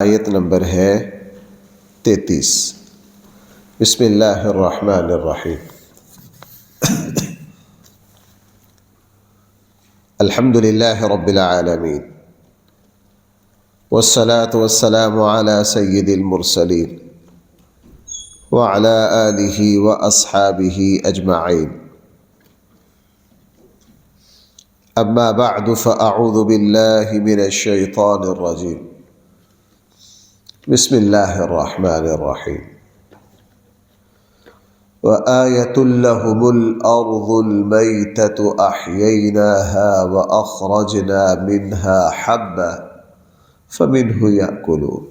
آیت نمبر ہے 33۔ بسم اللہ الرحمن الرحیم۔ الحمد للہ رب العالمین والصلاة والسلام علی سید المرسلین وعلی آلہ واصحابہ اجمعین۔ اما بعد فاعوذ باللہ من الشیطان الرجیم۔ بسم اللہ الرحمن الرحیم۔ وآیة لهم الأرض المیتة أحییناها وأخرجنا منها حبا فمنه یأکلون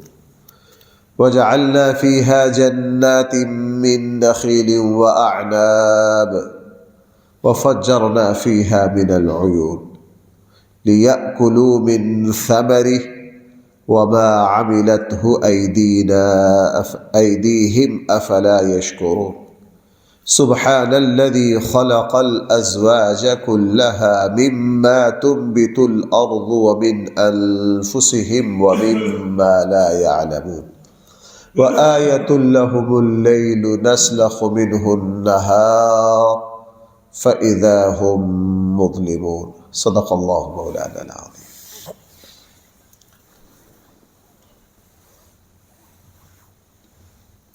وجعلنا فيها جنات من نخیل وأعناب وفجرنا فيها من العیون ليأكلوا من ثمره وما عملته أيديهم أفلا يشكرون سبحان الذي خلق الأزواج كلها مما تنبت الأرض ومن أنفسهم ومما لا يعلمون وآية لهم الليل نسلخ منه النهار فإذا هم مظلمون صدق الله مولانا العظيم۔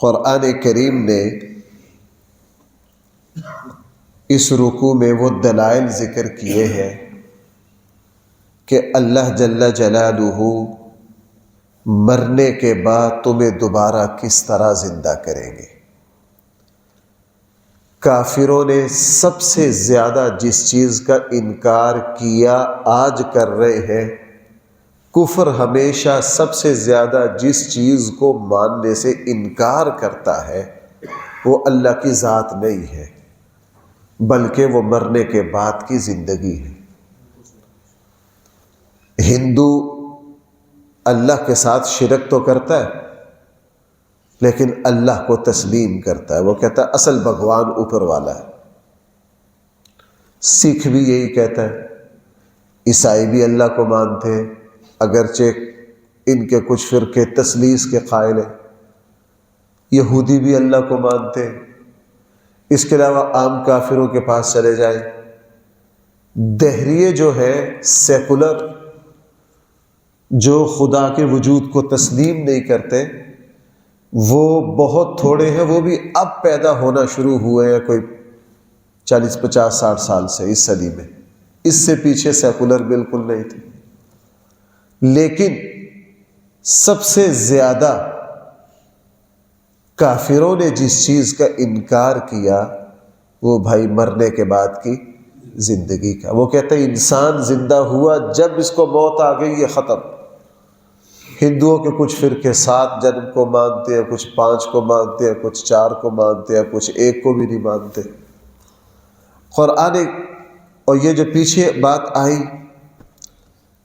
قرآن کریم نے اس رکوع میں وہ دلائل ذکر کیے ہیں کہ اللہ جل جلالہ مرنے کے بعد تمہیں دوبارہ کس طرح زندہ کریں گے۔ کافروں نے سب سے زیادہ جس چیز کا انکار کیا آج کر رہے ہیں، کفر ہمیشہ سب سے زیادہ جس چیز کو ماننے سے انکار کرتا ہے وہ اللہ کی ذات نہیں ہے بلکہ وہ مرنے کے بعد کی زندگی ہے۔ ہندو اللہ کے ساتھ شرک تو کرتا ہے لیکن اللہ کو تسلیم کرتا ہے، وہ کہتا ہے اصل بھگوان اوپر والا ہے۔ سکھ بھی یہی کہتا ہے، عیسائی بھی اللہ کو مانتے ہیں اگرچہ ان کے کچھ فرقے تثلیث کے قائل ہیں، یہودی بھی اللہ کو مانتے ہیں۔ اس کے علاوہ عام کافروں کے پاس چلے جائیں، دہریے جو ہے سیکولر، جو خدا کے وجود کو تسلیم نہیں کرتے، وہ بہت تھوڑے ہیں، وہ بھی اب پیدا ہونا شروع ہوئے ہیں، کوئی 40 50 60 سال سے اس صدی میں۔ اس سے پیچھے سیکولر بالکل نہیں تھے۔ لیکن سب سے زیادہ کافروں نے جس چیز کا انکار کیا وہ بھائی مرنے کے بعد کی زندگی کا۔ وہ کہتے ہیں انسان زندہ ہوا جب اس کو موت آ گئی، یہ ختم۔ ہندوؤں کے کچھ فرقے 7 جنم کو مانتے ہیں، کچھ 5 کو مانتے ہیں، کچھ 4 کو مانتے ہیں، کچھ 1 کو بھی نہیں مانتے۔ قرآن اور یہ جو پیچھے بات آئی،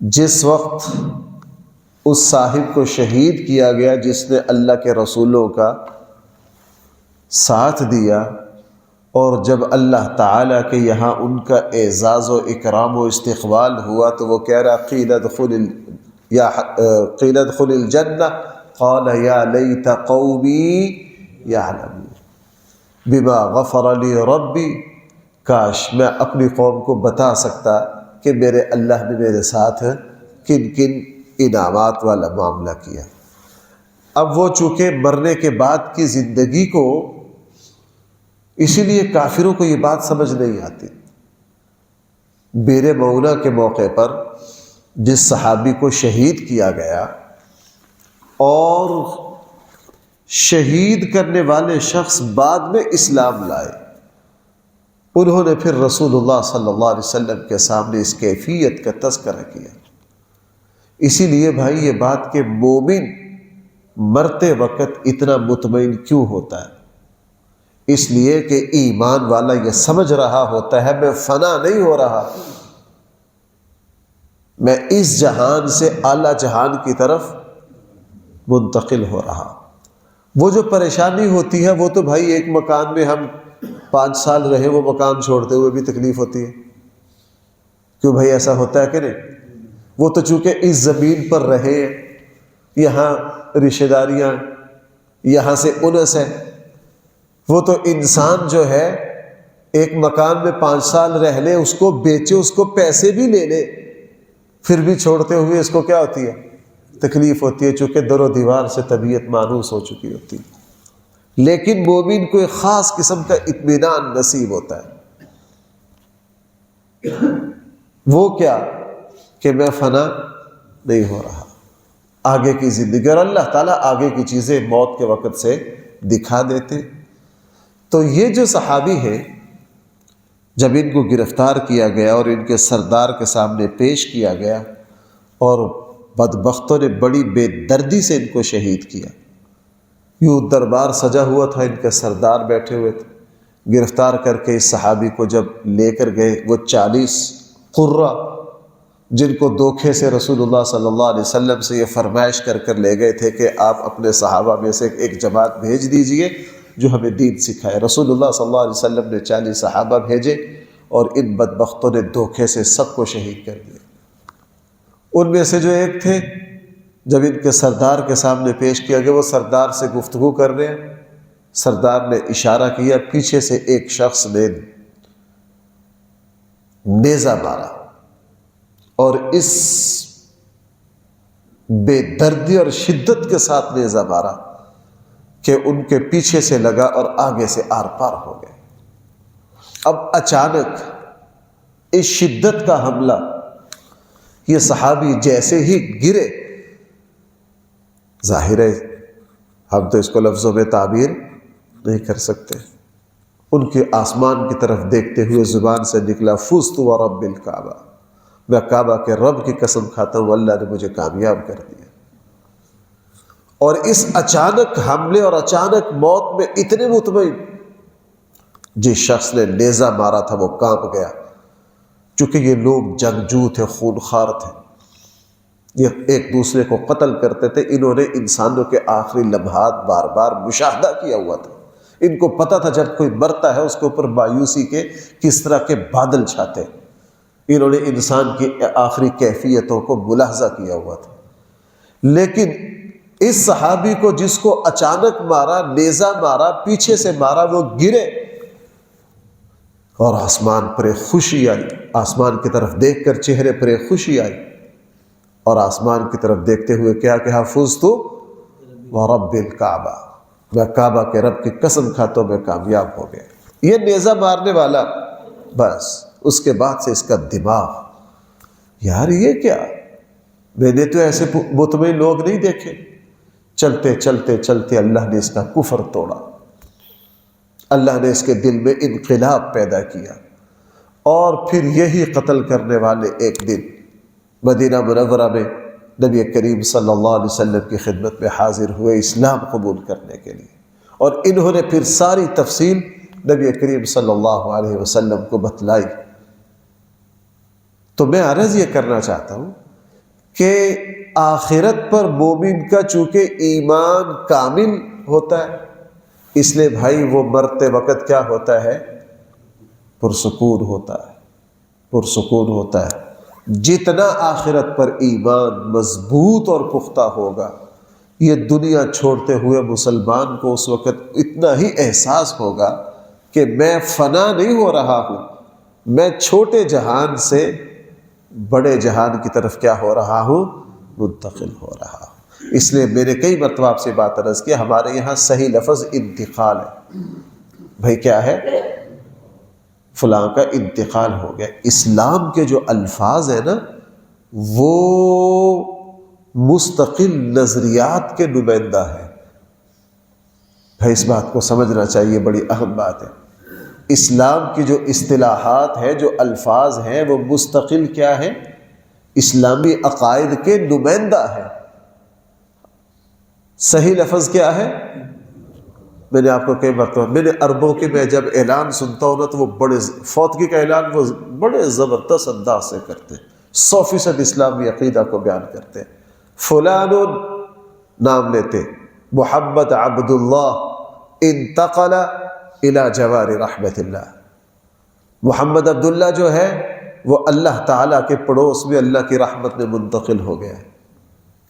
جس وقت اس صاحب کو شہید کیا گیا جس نے اللہ کے رسولوں کا ساتھ دیا، اور جب اللہ تعالیٰ کے یہاں ان کا اعزاز و اکرام و استقبال ہوا تو وہ کہہ رہا قیل ادخل الجنہ قال یا لیت قومی یعلمون بما غفر لی ربی، کاش میں اپنی قوم کو بتا سکتا کہ میرے اللہ نے میرے ساتھ کن کن انعامات والا معاملہ کیا۔ اب وہ چونکہ مرنے کے بعد کی زندگی کو، اسی لیے کافروں کو یہ بات سمجھ نہیں آتی۔ بیر مونا کے موقع پر جس صحابی کو شہید کیا گیا، اور شہید کرنے والے شخص بعد میں اسلام لائے، انہوں نے پھر رسول اللہ صلی اللہ علیہ وسلم کے سامنے اس کیفیت کا تذکرہ کیا۔ اسی لیے بھائی یہ بات کہ مومن مرتے وقت اتنا مطمئن کیوں ہوتا ہے؟ اس لیے کہ ایمان والا یہ سمجھ رہا ہوتا ہے میں فنا نہیں ہو رہا، میں اس جہان سے اعلیٰ جہان کی طرف منتقل ہو رہا۔ وہ جو پریشانی ہوتی ہے وہ تو بھائی ایک مکان میں ہم 5 سال رہے، وہ مکان چھوڑتے ہوئے بھی تکلیف ہوتی ہے، کیوں بھائی ایسا ہوتا ہے کہ نہیں؟ وہ تو چونکہ اس زمین پر رہے، یہاں رشتہ داریاں، یہاں سے انس ہے۔ وہ تو انسان جو ہے ایک مکان میں 5 سال رہ لے، اس کو بیچے، اس کو پیسے بھی لے لے، پھر بھی چھوڑتے ہوئے اس کو کیا ہوتی ہے؟ تکلیف ہوتی ہے، چونکہ در و دیوار سے طبیعت مانوس ہو چکی ہوتی ہے۔ لیکن مومن کو ایک خاص قسم کا اطمینان نصیب ہوتا ہے۔ وہ کیا کہ میں فنا نہیں ہو رہا، آگے کی زندگی، اور اللہ تعالیٰ آگے کی چیزیں موت کے وقت سے دکھا دیتے۔ تو یہ جو صحابی ہیں، جب ان کو گرفتار کیا گیا اور ان کے سردار کے سامنے پیش کیا گیا، اور بدبختوں نے بڑی بے دردی سے ان کو شہید کیا، یوں دربار سجا ہوا تھا، ان کے سردار بیٹھے ہوئے تھے، گرفتار کر کے اس صحابی کو جب لے کر گئے، وہ 40 قرہ جن کو دھوکے سے رسول اللہ صلی اللہ علیہ وسلم سے یہ فرمائش کر کر لے گئے تھے کہ آپ اپنے صحابہ میں سے ایک جماعت بھیج دیجئے جو ہمیں دین سکھائے، رسول اللہ صلی اللہ علیہ وسلم نے 40 صحابہ بھیجے، اور ان بدبختوں نے دھوکے سے سب کو شہید کر دیا۔ ان میں سے جو ایک تھے، جب ان کے سردار کے سامنے پیش کیا گیا، وہ سردار سے گفتگو کر رہے ہیں، سردار نے اشارہ کیا، پیچھے سے ایک شخص نے نیزہ مارا، اور اس بے دردی اور شدت کے ساتھ نیزہ مارا کہ ان کے پیچھے سے لگا اور آگے سے آر پار ہو گئے۔ اب اچانک اس شدت کا حملہ، یہ صحابی جیسے ہی گرے، ظاہر ہے ہم تو اس کو لفظوں میں تعبیر نہیں کر سکتے، ان کے آسمان کی طرف دیکھتے ہوئے زبان سے نکلا، فزت ورب الکعبہ، میں کعبہ کے رب کی قسم کھاتا ہوں، اللہ نے مجھے کامیاب کر دیا۔ اور اس اچانک حملے اور اچانک موت میں اتنے مطمئن، جس شخص نے نیزہ مارا تھا وہ کانپ گیا، چونکہ یہ لوگ جنگجو تھے، خونخوار تھے، یہ ایک دوسرے کو قتل کرتے تھے، انہوں نے انسانوں کے آخری لمحات بار بار مشاہدہ کیا ہوا تھا، ان کو پتہ تھا جب کوئی مرتا ہے اس کے اوپر مایوسی کے کس طرح کے بادل چھاتے، انہوں نے انسان کی آخری کیفیتوں کو ملاحظہ کیا ہوا تھا۔ لیکن اس صحابی کو، جس کو اچانک مارا، نیزہ مارا، پیچھے سے مارا، وہ گرے، اور آسمان پر ایک خوشی آئی، آسمان کی طرف دیکھ کر چہرے پر ایک خوشی آئی، اور آسمان کی طرف دیکھتے ہوئے کیا کہ فزت ورب الکعبہ، میں کعبہ کے رب کی قسم کھاتا ہوں میں کامیاب ہو گیا۔ یہ نیزہ مارنے والا، بس اس کے بعد سے اس کا دماغ، یار یہ کیا، میں نے تو ایسے مطمئن لوگ نہیں دیکھے۔ چلتے چلتے چلتے اللہ نے اس کا کفر توڑا، اللہ نے اس کے دل میں انقلاب پیدا کیا، اور پھر یہی قتل کرنے والے ایک دن مدینہ منورہ میں نبی کریم صلی اللہ علیہ وسلم کی خدمت میں حاضر ہوئے اسلام قبول کرنے کے لیے، اور انہوں نے پھر ساری تفصیل نبی کریم صلی اللہ علیہ وسلم کو بتلائی۔ تو میں عرض یہ کرنا چاہتا ہوں کہ آخرت پر مومن کا چونکہ ایمان کامل ہوتا ہے، اس لیے بھائی وہ مرتے وقت کیا ہوتا ہے؟ پرسکون ہوتا ہے، پرسکون ہوتا ہے۔ جتنا آخرت پر ایمان مضبوط اور پختہ ہوگا، یہ دنیا چھوڑتے ہوئے مسلمان کو اس وقت اتنا ہی احساس ہوگا کہ میں فنا نہیں ہو رہا ہوں، میں چھوٹے جہان سے بڑے جہان کی طرف کیا ہو رہا ہوں؟ منتقل ہو رہا ہوں۔ اس لیے میں نے کئی مرتبہ آپ سے بات عرض کی، ہمارے یہاں صحیح لفظ انتقال ہے، بھائی کیا ہے؟ فلاں کا انتقال ہو گیا۔ اسلام کے جو الفاظ ہیں نا، وہ مستقل نظریات کے نمائندہ ہیں، بھائی اس بات کو سمجھنا چاہیے، بڑی اہم بات ہے۔ اسلام کی جو اصطلاحات ہیں، جو الفاظ ہیں، وہ مستقل کیا ہیں؟ اسلامی عقائد کے نمائندہ ہیں۔ صحیح لفظ کیا ہے؟ میں نے آپ کو کئی مرتبہ، میں نے عربوں کے میں جب اعلان سنتا ہوں نا تو وہ بڑے فوتگی کا اعلان وہ بڑے زبردست انداز سے کرتے ہیں، 100% اسلامی عقیدہ کو بیان کرتے ہیں۔ فلان نام لیتے، محمد عبداللہ انتقل الى جوار رحمت اللہ، محمد عبداللہ جو ہے وہ اللہ تعالیٰ کے پڑوس میں اللہ کی رحمت میں منتقل ہو گیا ہے۔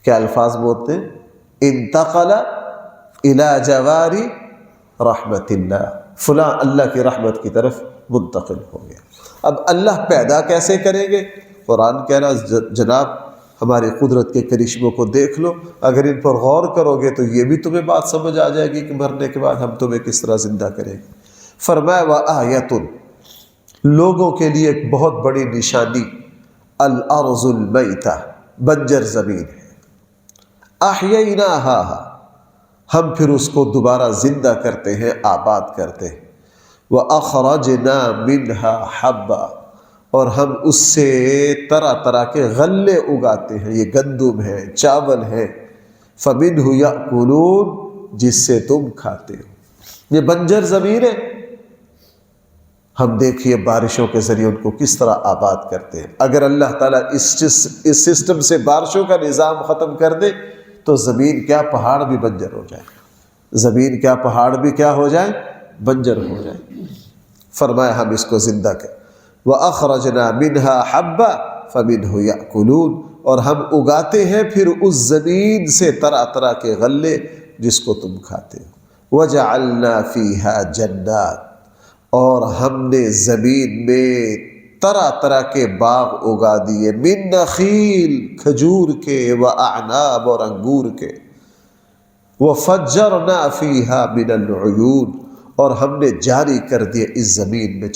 کیا الفاظ بولتے ہیں؟ انتقل الی جوار رحمت اللہ، فلاں اللہ کی رحمت کی طرف منتقل ہو گیا۔ اب اللہ پیدا کیسے کریں گے؟ قرآن کہہ رہا جناب ہماری قدرت کے کرشموں کو دیکھ لو، اگر ان پر غور کرو گے تو یہ بھی تمہیں بات سمجھ آ جائے گی کہ مرنے کے بعد ہم تمہیں کس طرح زندہ کریں گے۔ فرمایا وآیۃ، لوگوں کے لیے ایک بہت بڑی نشانی، الارض المیتہ، بنجر زمین ہے، احییناہا، ہم پھر اس کو دوبارہ زندہ کرتے ہیں، آباد کرتے ہیں، وَأَخْرَجْنَا مِنْهَا حَبًّا، اور ہم اس سے طرح طرح کے غلے اگاتے ہیں، یہ گندم ہے، چاول ہے، فَمِنْهُ يَأْكُلُونَ، جس سے تم کھاتے ہو۔ یہ بنجر زمین ہے، ہم دیکھیے بارشوں کے ذریعے ان کو کس طرح آباد کرتے ہیں۔ اگر اللہ تعالیٰ اس سسٹم سے بارشوں کا نظام ختم کر دے تو زمین کیا پہاڑ بھی بنجر ہو جائے، زمین کیا پہاڑ بھی کیا ہو جائے، بنجر ہو جائے۔ فرمایا ہم اس کو زندہ کریں، وَأَخْرَجْنَا مِنْهَا حَبًّا فَمِنْهُ يَأْكُلُونَ، اور ہم اگاتے ہیں پھر اس زمین سے طرح طرح کے غلے جس کو تم کھاتے ہو۔ وَجَعَلْنَا فِيهَا جَنَّاتٍ، اور ہم نے زمین میں طرح طرح کے باغ اگا دیے، من نخیل، کھجور کے، وَأَعْنَابٍ، اور انگور کے، وَفَجَّرْنَا فِيهَا مِنَ الْعُيُونِ، اور ہم نے جاری کر دیے اس زمین میں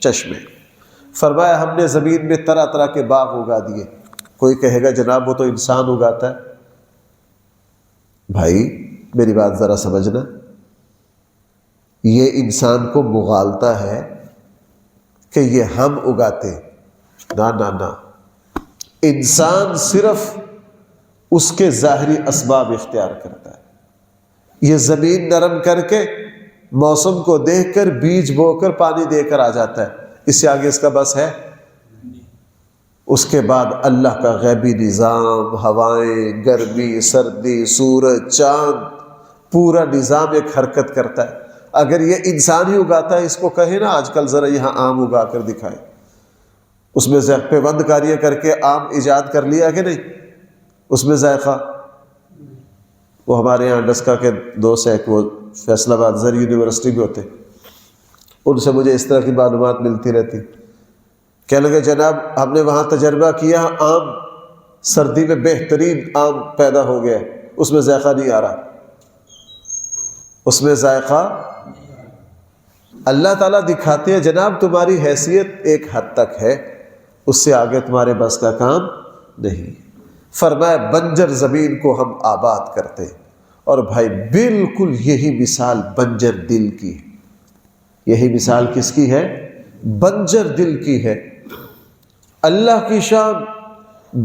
چشمے۔ فرمایا ہم نے زمین میں طرح طرح کے باغ اگا دیے۔ کوئی کہے گا جناب وہ تو انسان اگاتا ہے۔ بھائی میری بات ذرا سمجھنا، یہ انسان کو مغالتا ہے کہ یہ ہم اگاتے، نہ نہ نہ، انسان صرف اس کے ظاہری اسباب اختیار کرتا ہے۔ یہ زمین نرم کر کے موسم کو دیکھ کر بیج بو کر پانی دے کر آ جاتا ہے، اس سے آگے اس کا بس ہے۔ اس کے بعد اللہ کا غیبی نظام، ہوائیں، گرمی، سردی، سورج، چاند، پورا نظام ایک حرکت کرتا ہے۔ اگر یہ انسان ہی اگاتا ہے، اس کو کہے نا آج کل ذرا یہاں آم اگا کر دکھائے، اس میں پیوند کاریاں کر کے آم ایجاد کر لیا کہ نہیں، اس میں ذائقہ۔ وہ ہمارے یہاں ڈسکا کے دوست ہیں، وہ فیصل آباد زر یونیورسٹی میں ہوتے، ان سے مجھے اس طرح کی معلومات ملتی رہتی۔ کہنے لگے جناب ہم نے وہاں تجربہ کیا، آم سردی میں بہترین آم پیدا ہو گیا، اس میں ذائقہ نہیں آ رہا، اس میں ذائقہ۔ اللہ تعالیٰ دکھاتے ہیں جناب تمہاری حیثیت ایک حد تک ہے، اس سے آگے تمہارے بس کا کام نہیں۔ فرمایا بنجر زمین کو ہم آباد کرتے، اور بھائی بالکل یہی مثال بنجر دل کی ہے۔ یہی مثال کس کی ہے؟ بنجر دل کی ہے۔ اللہ کی شان،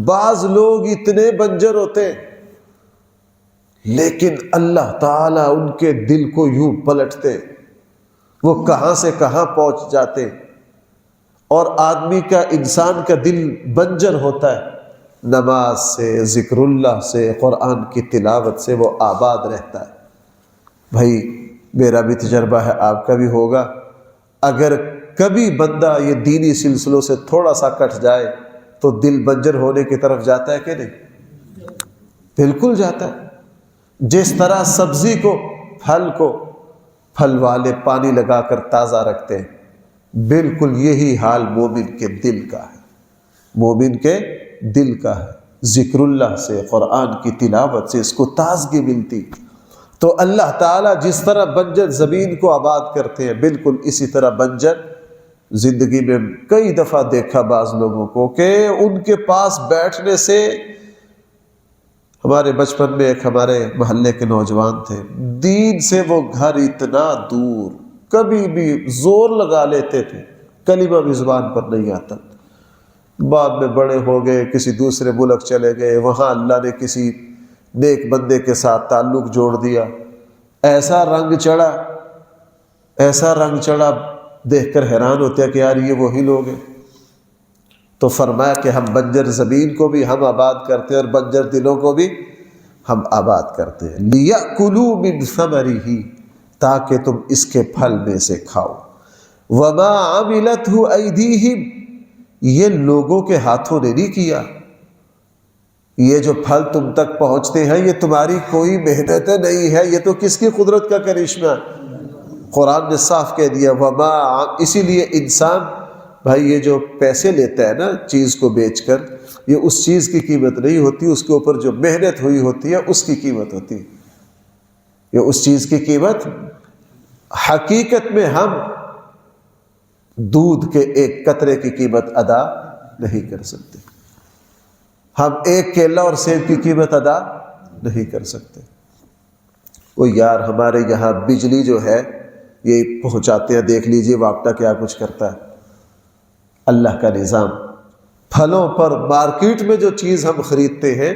بعض لوگ اتنے بنجر ہوتے ہیں لیکن اللہ تعالیٰ ان کے دل کو یوں پلٹتے، وہ کہاں سے کہاں پہنچ جاتے، اور آدمی کا، انسان کا دل بنجر ہوتا ہے، نماز سے، ذکر اللہ سے، قرآن کی تلاوت سے وہ آباد رہتا ہے۔ بھائی میرا بھی تجربہ ہے، آپ کا بھی ہوگا، اگر کبھی بندہ یہ دینی سلسلوں سے تھوڑا سا کٹ جائے تو دل بنجر ہونے کی طرف جاتا ہے کہ نہیں؟ بالکل جاتا ہے۔ جس طرح سبزی کو، پھل کو، پھل والے پانی لگا کر تازہ رکھتے ہیں، بالکل یہی حال مومن کے دل کا ہے، مومن کے دل کا ہے۔ ذکر اللہ سے، قرآن کی تلاوت سے اس کو تازگی ملتی۔ تو اللہ تعالیٰ جس طرح بنجر زمین کو آباد کرتے ہیں، بالکل اسی طرح بنجر زندگی میں کئی دفعہ دیکھا بعض لوگوں کو کہ ان کے پاس بیٹھنے سے، ہمارے بچپن میں ایک ہمارے محلے کے نوجوان تھے، دین سے وہ گھر اتنا دور، کبھی بھی زور لگا لیتے تھے، کلمہ بھی زبان پر نہیں آتا، بعد میں بڑے ہو گئے، کسی دوسرے ملک چلے گئے، وہاں اللہ نے کسی نیک بندے کے ساتھ تعلق جوڑ دیا، ایسا رنگ چڑھا، ایسا رنگ چڑھا، دیکھ کر حیران ہوتے ہیں کہ یار یہ وہی لوگ ہیں۔ تو فرمایا کہ ہم بنجر زمین کو بھی ہم آباد کرتے ہیں اور بنجر دلوں کو بھی ہم آباد کرتے ہیں، لِيَأْكُلُوا مِنْ ثَمَرِهِ، تاکہ تم اس کے پھل میں سے کھاؤ، وَمَا عَمِلَتْهُ أَيْدِيهِمْ، یہ لوگوں کے ہاتھوں نے نہیں کیا، یہ جو پھل تم تک پہنچتے ہیں یہ تمہاری کوئی محنت نہیں ہے، یہ تو کس کی قدرت کا کرشمہ ہے؟ قرآن نے صاف کہہ دیا وما، اسی لیے انسان بھائی یہ جو پیسے لیتا ہے نا چیز کو بیچ کر، یہ اس چیز کی قیمت نہیں ہوتی، اس کے اوپر جو محنت ہوئی ہوتی ہے اس کی قیمت ہوتی ہے، یہ اس چیز کی قیمت۔ حقیقت میں ہم دودھ کے ایک قطرے کی قیمت ادا نہیں کر سکتے، ہم ایک کیلا اور سیب کی قیمت ادا نہیں کر سکتے۔ وہ یار ہمارے یہاں بجلی جو ہے یہ پہنچاتے ہیں، دیکھ لیجئے واپٹا کیا کچھ کرتا ہے، اللہ کا نظام۔ پھلوں پر مارکیٹ میں جو چیز ہم خریدتے ہیں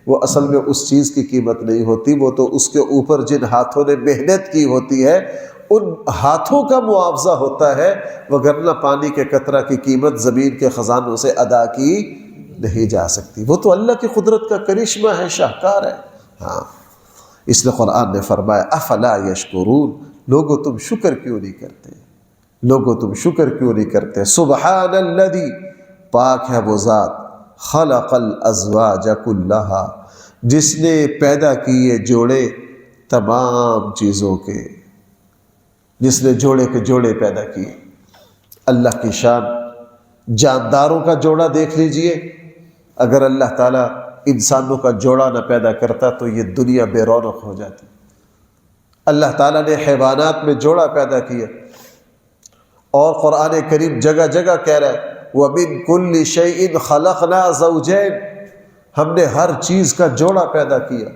وہ اصل میں اس چیز کی قیمت نہیں ہوتی، وہ تو اس کے اوپر جن ہاتھوں نے محنت کی ہوتی ہے ان ہاتھوں کا معاوضہ ہوتا ہے، وگرنہ پانی کے قطرہ کی قیمت زمین کے خزانوں سے ادا کی نہیں جا سکتی، وہ تو اللہ کی قدرت کا کرشمہ ہے، شاہکار ہے۔ ہاں، اس لیے قرآن نے فرمایا افلا یشکرون، لوگو تم شکر کیوں نہیں کرتے، لوگو تم شکر کیوں نہیں کرتے۔ سبحان الذی، پاک ہے وہ ذات، خلق الازواج کلھا، جس نے پیدا کیے جوڑے تمام چیزوں کے، جس نے جوڑے کے جوڑے پیدا کیے۔ اللہ کی شان، جانداروں کا جوڑا دیکھ لیجئے، اگر اللہ تعالیٰ انسانوں کا جوڑا نہ پیدا کرتا تو یہ دنیا بے رونق ہو جاتی۔ اللہ تعالیٰ نے حیوانات میں جوڑا پیدا کیا، اور قرآن کریم جگہ جگہ کہہ رہا ہے وَمِن كُلِّ شَيْءٍ خَلَقْنَا زَوْجَيْنِ، ہم نے ہر چیز کا جوڑا پیدا کیا۔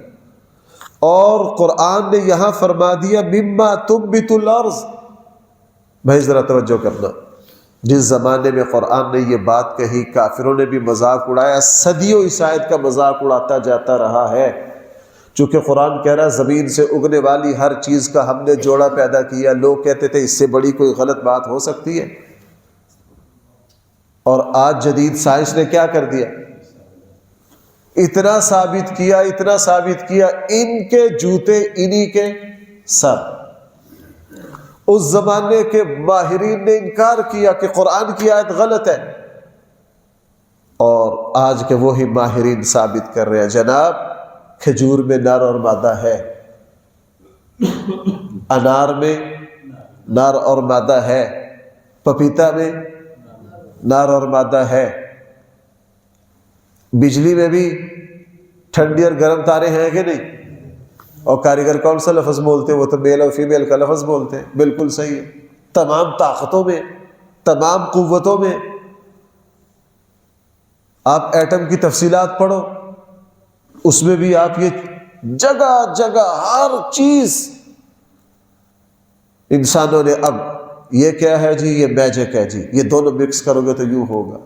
اور قرآن نے یہاں فرما دیا مما تنبت الارض۔ بھائی ذرا توجہ کرنا، جس زمانے میں قرآن نے یہ بات کہی کافروں نے بھی مذاق اڑایا، صدیوں اس آیت کا مذاق اڑاتا جاتا رہا ہے، چونکہ قرآن کہہ رہا ہے زمین سے اگنے والی ہر چیز کا ہم نے جوڑا پیدا کیا۔ لوگ کہتے تھے اس سے بڑی کوئی غلط بات ہو سکتی ہے، اور آج جدید سائنس نے کیا کر دیا، اتنا ثابت کیا، اتنا ثابت کیا، ان کے جوتے انہی کے سر۔ اس زمانے کے ماہرین نے انکار کیا کہ قرآن کی آیت غلط ہے، اور آج کے وہی ماہرین ثابت کر رہے ہیں جناب کھجور میں نر اور مادہ ہے، انار میں نر اور مادہ ہے، پپیتا میں نر اور مادہ ہے، بجلی میں بھی ٹھنڈی اور گرم تارے ہیں کہ نہیں؟ اور کاریگر کون سا لفظ بولتے ہیں؟ وہ تو میل اور فیمیل کا لفظ بولتے ہیں، بالکل صحیح ہے۔ تمام طاقتوں میں، تمام قوتوں میں، آپ ایٹم کی تفصیلات پڑھو، اس میں بھی آپ یہ جگہ جگہ ہر چیز انسانوں نے اب یہ کیا ہے جی، یہ میجک ہے جی، یہ دونوں مکس کرو گے تو یوں ہوگا۔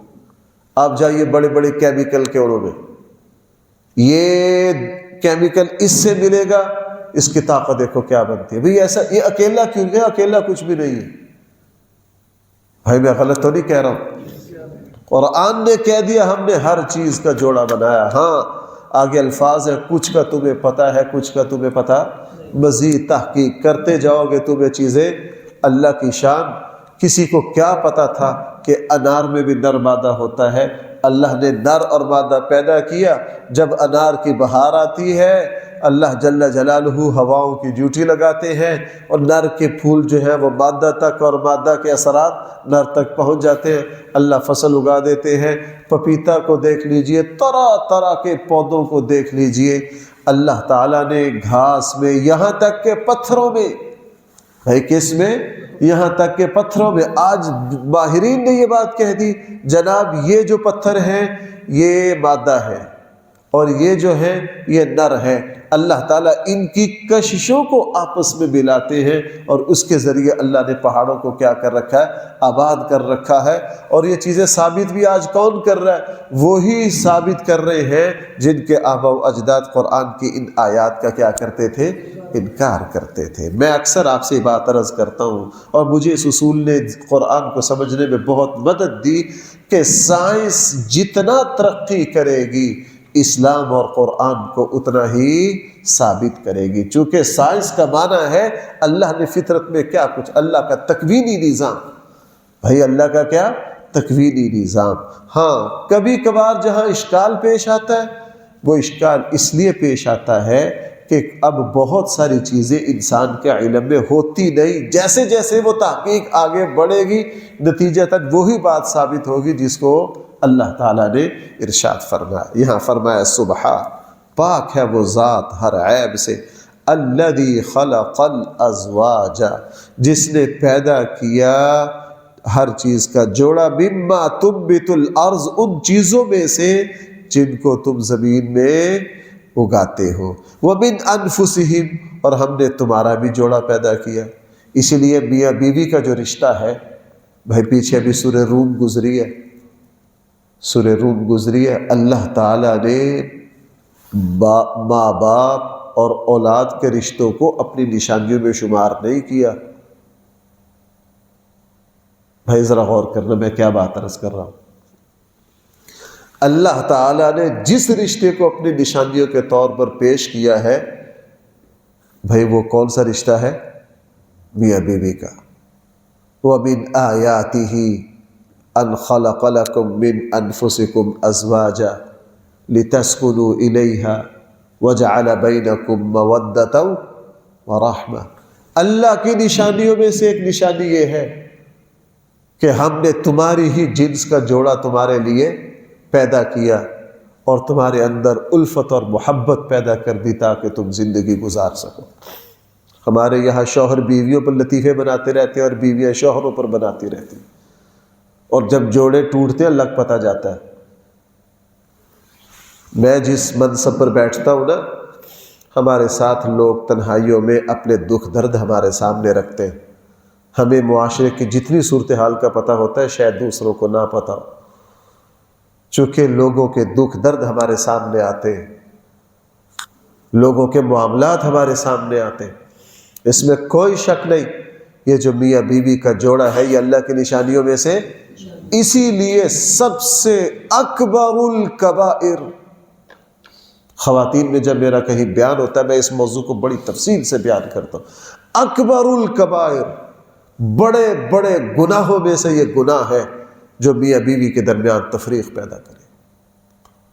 آپ جائیے بڑے بڑے کیمیکل کے اڑوں میں، یہ کیمیکل اس سے ملے گا، اس کی طاقت دیکھو کیا بنتی ہے۔ بھئی ایسا یہ اکیلا کیوں گیا؟ اکیلا کچھ بھی نہیں ہے۔ بھائی میں غلط تو نہیں کہہ رہا ہوں، قرآن نے کہہ دیا ہم نے ہر چیز کا جوڑا بنایا۔ ہاں آگے الفاظ ہے کچھ کا تمہیں پتہ ہے، کچھ کا تمہیں پتہ، مزید تحقیق کرتے جاؤ گے تمہیں چیزیں۔ اللہ کی شان، کسی کو کیا پتا تھا کہ انار میں بھی نر مادہ ہوتا ہے؟ اللہ نے نر اور مادہ پیدا کیا۔ جب انار کی بہار آتی ہے اللہ جل جلالہ ہواؤں کی ڈیوٹی لگاتے ہیں، اور نر کے پھول جو ہیں وہ مادہ تک اور مادہ کے اثرات نر تک پہنچ جاتے ہیں، اللہ فصل اگا دیتے ہیں۔ پپیتا کو دیکھ لیجئے، طرح طرح کے پودوں کو دیکھ لیجئے، اللہ تعالیٰ نے گھاس میں، یہاں تک کہ پتھروں میں، بھائی کس میں؟ یہاں تک کہ پتھروں میں۔ آج ماہرین نے یہ بات کہہ دی جناب یہ جو پتھر ہیں یہ مادہ ہے، اور یہ جو ہے یہ نر ہے۔ اللہ تعالیٰ ان کی کششوں کو آپس میں ملاتے ہیں، اور اس کے ذریعے اللہ نے پہاڑوں کو کیا کر رکھا ہے؟ آباد کر رکھا ہے۔ اور یہ چیزیں ثابت بھی آج کون کر رہا ہے؟ وہی ثابت کر رہے ہیں جن کے آباء و اجداد قرآن کی ان آیات کا کیا کرتے تھے؟ انکار کرتے تھے۔ میں اکثر آپ سے بات عرض کرتا ہوں، اور مجھے اس اصول نے قرآن کو سمجھنے میں بہت مدد دی کہ سائنس جتنا ترقی کرے گی اسلام اور قرآن کو اتنا ہی ثابت کرے گی، چونکہ سائنس کا معنی ہے اللہ نے فطرت میں کیا کچھ، اللہ کا تکوینی نظام۔ بھائی اللہ کا کیا؟ تکوینی نظام۔ ہاں کبھی کبھار جہاں اشکال پیش آتا ہے وہ اشکال اس لیے پیش آتا ہے کہ اب بہت ساری چیزیں انسان کے علم میں ہوتی نہیں، جیسے جیسے وہ تحقیق آگے بڑھے گی نتیجہ تک وہی بات ثابت ہوگی جس کو اللہ تعالیٰ نے ارشاد فرمایا۔ یہاں فرمایا سبحان، پاک ہے وہ ذات ہر عیب سے، الذی خلق الازواج، جس نے پیدا کیا ہر چیز کا جوڑا، مما تنبت الارض، ان چیزوں میں سے جن کو تم زمین میں اگاتے ہو، ومن انفسہم، اور ہم نے تمہارا بھی جوڑا پیدا کیا۔ اسی لیے میاں بیوی کا جو رشتہ ہے، بھائی پیچھے بھی سورہ روم گزری ہے، سورہ روم گزری ہے، اللہ تعالیٰ نے ماں باپ اور اولاد کے رشتوں کو اپنی نشانیوں میں شمار نہیں کیا۔ بھائی ذرا غور کرنا میں کیا بات عرض کر رہا ہوں۔ اللہ تعالیٰ نے جس رشتے کو اپنی نشانیوں کے طور پر پیش کیا ہے، بھائی وہ کون سا رشتہ ہے؟ میاں بیوی کا۔ وَمِنْ آيَاتِهِ أَنْ خَلَقَ لَكُم مِّنْ أَنفُسِكُمْ أَزْوَاجًا لِتَسْكُنُوا إِلَيْهَا وَجَعَلَ بَيْنَكُم مَّوَدَّةً وَرَحْمَةً، اللہ کی نشانیوں میں سے ایک نشانی یہ ہے کہ ہم نے تمہاری ہی جنس کا جوڑا تمہارے لیے پیدا کیا اور تمہارے اندر الفت اور محبت پیدا کر دی تاکہ تم زندگی گزار سکو۔ ہمارے یہاں شوہر بیویوں پر لطیفے بناتے رہتے ہیں اور بیویاں شوہروں پر بناتی رہتی ہیں، اور جب جوڑے ٹوٹتے ہیں لگ پتہ جاتا ہے۔ میں جس منصب پر بیٹھتا ہوں نا، ہمارے ساتھ لوگ تنہائیوں میں اپنے دکھ درد ہمارے سامنے رکھتے ہیں، ہمیں معاشرے کی جتنی صورتحال کا پتہ ہوتا ہے شاید دوسروں کو نہ پتہ ہو، چونکہ لوگوں کے دکھ درد ہمارے سامنے آتے ہیں، لوگوں کے معاملات ہمارے سامنے آتے ہیں، اس میں کوئی شک نہیں یہ جو میاں بیوی کا جوڑا ہے یہ اللہ کی نشانیوں میں سے، اسی لیے سب سے اکبر الکبائر، خواتین میں جب میرا کہیں بیان ہوتا ہے میں اس موضوع کو بڑی تفصیل سے بیان کرتا ہوں، اکبر الکبائر، بڑے بڑے گناہوں میں سے یہ گناہ ہے جو میاں بیوی کے درمیان تفریق پیدا کرے۔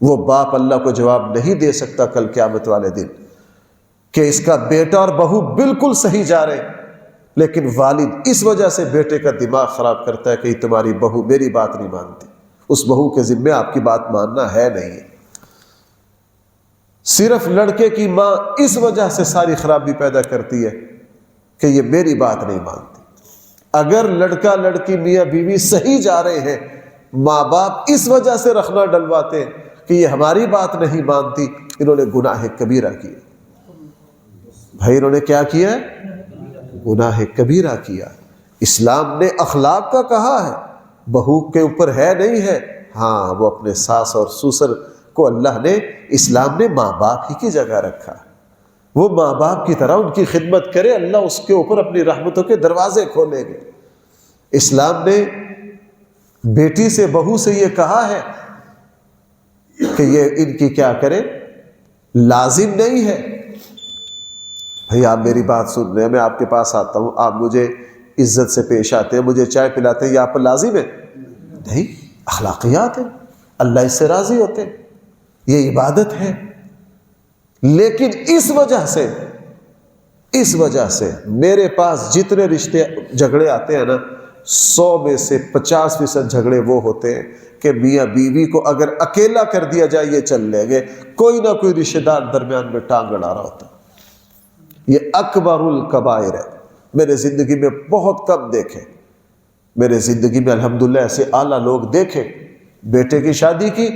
وہ باپ اللہ کو جواب نہیں دے سکتا کل قیامت والے دن کہ اس کا بیٹا اور بہو بالکل صحیح جا رہے، لیکن والد اس وجہ سے بیٹے کا دماغ خراب کرتا ہے کہ تمہاری بہو میری بات نہیں مانتی، اس بہو کے ذمہ آپ کی بات ماننا ہے نہیں ہے۔ صرف لڑکے کی ماں اس وجہ سے ساری خرابی پیدا کرتی ہے کہ یہ میری بات نہیں مانتی۔ اگر لڑکا لڑکی میاں بیوی صحیح جا رہے ہیں، ماں باپ اس وجہ سے رخنا ڈلواتے ہیں کہ یہ ہماری بات نہیں مانتی، انہوں نے گناہ کبیرہ کیا۔ بھائی انہوں نے کیا کیا؟ گناہ کبیرہ کیا۔ اسلام نے اخلاق کا کہا ہے، بہو کے اوپر ہے نہیں ہے، ہاں وہ اپنے ساس اور سسر کو اللہ نے، اسلام نے ماں باپ ہی کی جگہ رکھا، وہ ماں باپ کی طرح ان کی خدمت کرے، اللہ اس کے اوپر اپنی رحمتوں کے دروازے کھولیں گے۔ اسلام نے بیٹی سے بہو سے یہ کہا ہے کہ یہ ان کی کیا کرے، لازم نہیں ہے۔ بھئی آپ میری بات سن رہے ہیں، میں آپ کے پاس آتا ہوں، آپ مجھے عزت سے پیش آتے ہیں، مجھے چائے پلاتے ہیں، یہ آپ پر لازم ہے؟ نہیں، اخلاقیات ہیں، اللہ اس سے راضی ہوتے ہیں، یہ عبادت ہے۔ لیکن اس وجہ سے میرے پاس جتنے رشتے جھگڑے آتے ہیں نا، 100 میں سے 50% جھگڑے وہ ہوتے ہیں کہ میاں بیوی کو اگر اکیلا کر دیا جائے یہ چل لیں گے، کوئی نہ کوئی رشتہ دار درمیان میں ٹانگ اڑا رہا ہوتا ہے۔ یہ اکبر الکبائر ہے۔ میرے زندگی میں بہت کم دیکھے، میرے زندگی میں الحمدللہ ایسے اعلیٰ لوگ دیکھے، بیٹے کی شادی کی،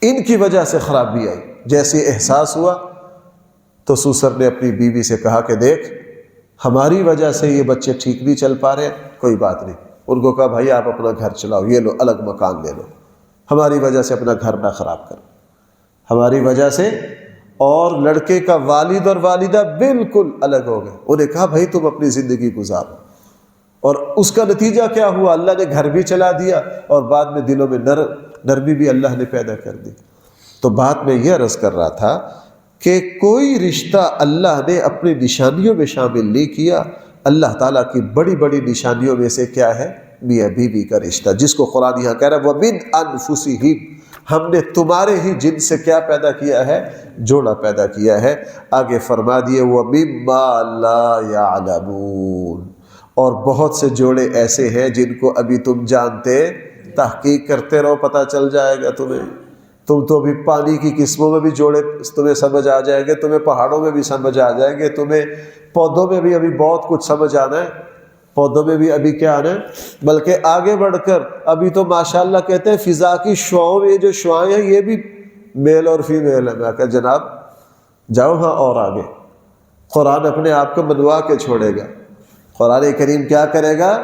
ان کی وجہ سے خرابی آئی، جیسے احساس ہوا تو سسر نے اپنی بیوی سے کہا کہ دیکھ ہماری وجہ سے یہ بچے ٹھیک نہیں چل پا رہے، کوئی بات نہیں، ان کو کہا بھائی آپ اپنا گھر چلاؤ، یہ لو الگ مکان لے لو، ہماری وجہ سے اپنا گھر نہ خراب کرو، ہماری وجہ سے۔ اور لڑکے کا والد اور والدہ بالکل الگ ہو گئے، انہیں کہا بھائی تم اپنی زندگی گزارو، اور اس کا نتیجہ کیا ہوا؟ اللہ نے گھر بھی چلا دیا اور بعد میں دلوں میں نرمی بھی اللہ نے پیدا کر دی۔ تو بات میں یہ عرض کر رہا تھا کہ کوئی رشتہ اللہ نے اپنی نشانیوں میں شامل نہیں کیا۔ اللہ تعالیٰ کی بڑی بڑی نشانیوں میں سے کیا ہے؟ میاں بیوی کا رشتہ، جس کو قرآن یہاں کہہ رہا ہے وَمِنْ أَنفُسِهِمْ، ہم نے تمہارے ہی جن سے کیا پیدا کیا ہے؟ جوڑا پیدا کیا ہے۔ آگے فرما دیے وَمِمَّا لَا يَعْلَمُونَ، اور بہت سے جوڑے ایسے ہیں جن کو ابھی تم جانتے، تحقیق کرتے رہو پتہ چل جائے گا تمہیں۔ تم تو ابھی پانی کی قسموں میں بھی جوڑے تمہیں سمجھ آ جائیں گے، تمہیں پہاڑوں میں بھی سمجھ آ جائیں گے، تمہیں پودوں میں بھی ابھی بہت کچھ سمجھ آنا ہے، پودوں میں بھی ابھی کیا آنا ہے، بلکہ آگے بڑھ کر ابھی تو ماشاءاللہ کہتے ہیں فضا کی شعاؤں میں یہ جو شعائیں ہیں یہ بھی میل اور فیمیل ہے۔ میں کہا جناب جاؤ ہاں اور آگے، قرآن اپنے آپ کو منوا کے چھوڑے گا، قرآن کریم کیا کرے گا؟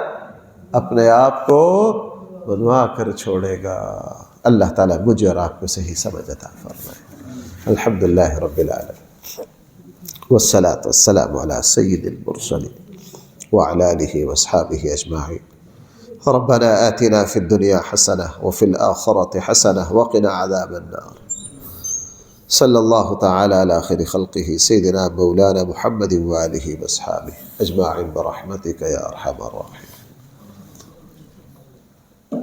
اپنے آپ کو منوا کر چھوڑے گا۔ اللہ تعالیٰ مجھے اور آپ کو صحیح سمجھ عطا فرمائے۔ الحمدللہ رب العالمین، والصلاة والسلام علی سید المرسلین وعلى آله وأصحابه أجمعين۔ ربنا آتنا في الدنيا حسنة وفي الآخرة حسنة وقنا عذاب النار۔ صلى الله تعالى على خير خلقه سيدنا مولانا محمد وآله وأصحابه أجمعين برحمتك يا أرحم الراحمين۔